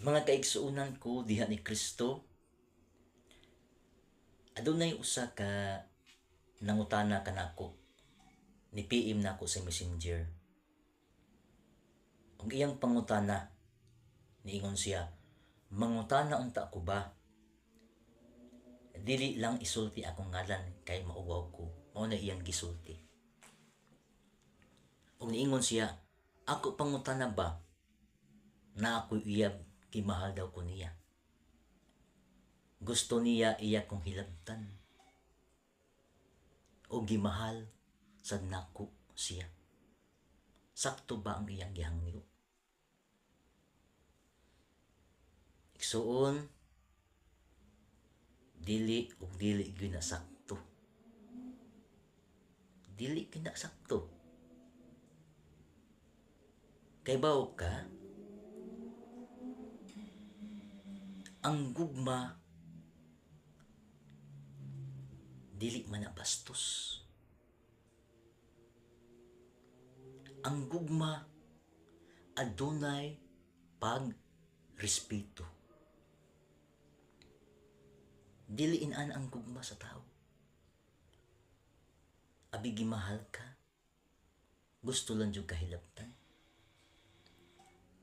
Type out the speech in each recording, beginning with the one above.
Mga kaigsuunan ko diha ni Kristo, adunay usa ka nangutana kanako. Ni PM nako sa Messenger. Ang iyang pangutana, niingon siya, mangutana unta ko ba? Dili lang isulti akong ngalan kay mauwaw ko. Mao na iyang gisulti. Ug niingon siya, ako pangutana ba na ako iyab kimahal daw ko niya. Gusto niya iya kong hilabtan. O gimahal sad nako siya. Sakto ba ang iyang gihangyo? Igsuon, dili ug dili gyud na sakto. Dili gyud na sakto. Kay bawo ka, ang gugma dili man na bastos. Ang gugma adunay pagrespeto. Dili inan ang gugma sa tao. Abi gimahal ka, gusto lang jud kahilabtan.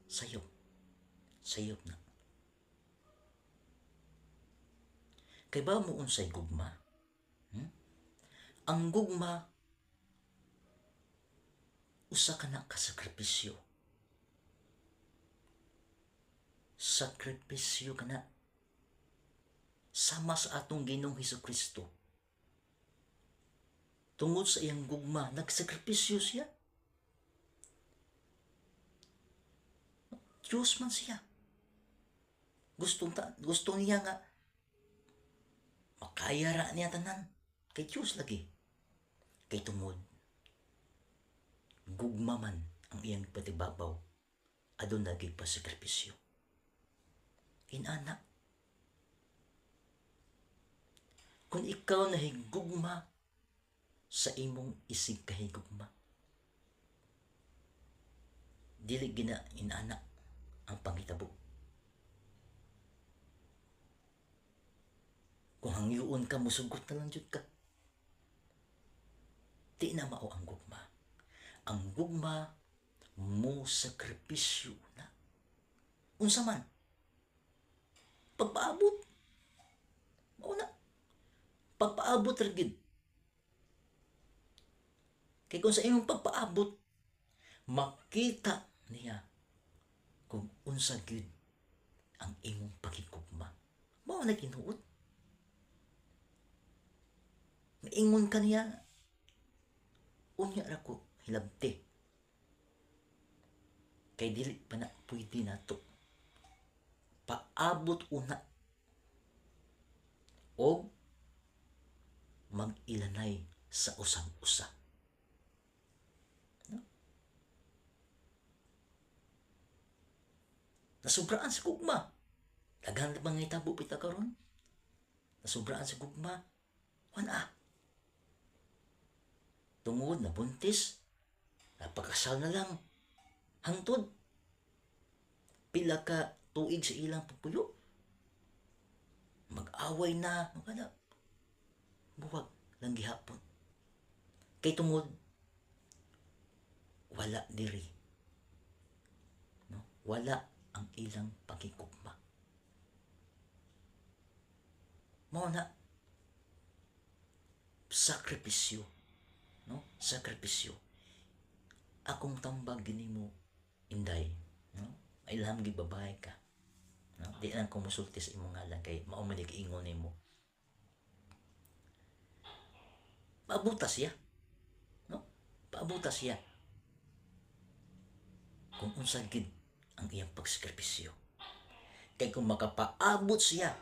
Sayop na. Kay ba mo unsay gugma? Ang gugma usa ka na kasakripisyo. Sakripisyo ka na. Sama sa atong Ginoong Hesukristo. Tungod sa iyang gugma, nagsakripisyo siya. Diyos man siya. Gusto niya nga makayara niya tanan. Kay Diyos lagi. Kay tungod, gugma man ang iyang patibabaw, adun lagi pa sakripisyo. Inana, kung ikaw nahigugma sa imong isig kahigugma, dili gina inana ang panghitabo. Kung hangyoon ka, musugot na lang jud ka. Di na mao ang gugma. Ang gugma mo sakripisyo na. Unsa man, pagpaabot. Mao na. Pagpaabot ra gid. Kay kung sa imong pagpaabot, makita niya kung unsa gid ang imong pakigugma. Mao na tinuod. Maingon ka niya, unya ra ko hilabti. Kay dili pa na pwede nato. Paabot una. O mag-ilanay sa usang-usa. No? Nasubraan sa gugma. Daghan na bang itabo pita karon? Nasubraan sa gugma. Wana. Tungod na buntis, napakasal na lang. Hangtod. Pila ka tuig sa ilang pupuyo. Mag-away na. Buwag lang gihapon. Kay tungod, wala diri. No? Wala ang ilang pagkikugma. Mao na, sakripisyo. No? Sakripisyo. Akong tambag ginimo, inday. No? Ilham gi babae ka. No? Di lang ko musulti sa imong ngalan kay maumalig ingon nimo. Paabutas siya. No? Paabutas siya. Kung unsa gid ang iyang pagsakripisyo. Kay kung makapaabot siya,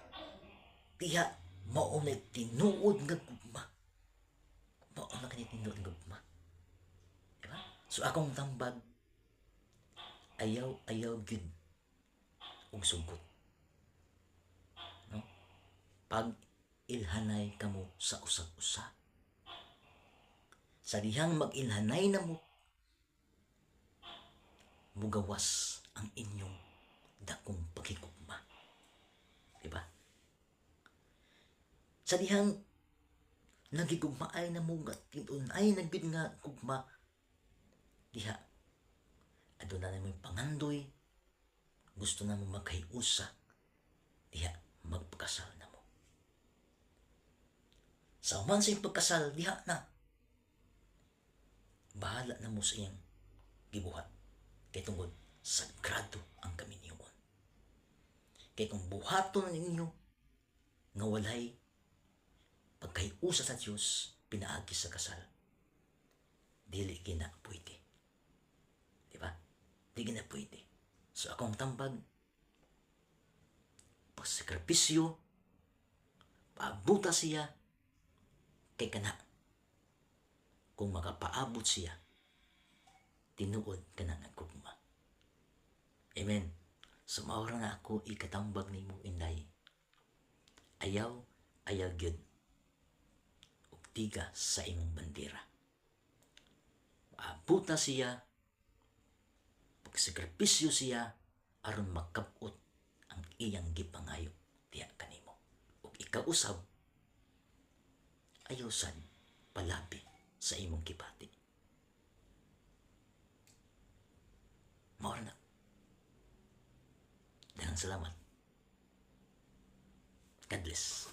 tiha mao na tinuod nga gugma. Mao na kanit tinuod nga gugma. Diba? So akong tambag, ayaw gid og sugot. No? Pag ilhanay kamo sa usag-usa. Sa dihang mag-ilhanay na mo, mugawas ang inyong dakong paghigugma. Diba? Sa dihang nagigugmaay na mo nga tinunay nagbid nga gugma, diha aduna na mo pangandoy, gusto na mo magkahiusa, diha magpakasal na mo. Sa human sa iyong pagkasal, diha na bahala na mo sa iyang gibuhat. Kay tungod sagrado ang kaminyoon. Kay kung buhaton ninyo nga walay pagkahiusa sa Dios pinaagi sa kasal, dili gina pwede. Diba? Di gina pwede. So akong tambag, pagsakripisyo, paabuta siya, kay kana, kung makapaabot siya, tinuod ka na nga gugma. Amen. So maura nga ako ikatambag ni mo inday. Ayaw, ayaw gyud. Ug tiga sa imong bandera. Paabuta siya, pagsakripisyo siya, aron makabot ang iyang gipangayo diha kanimo. Ug ikaw usab, ayaw sad palabi sa imong kibati. Maura na. Daghang salamat. God bless.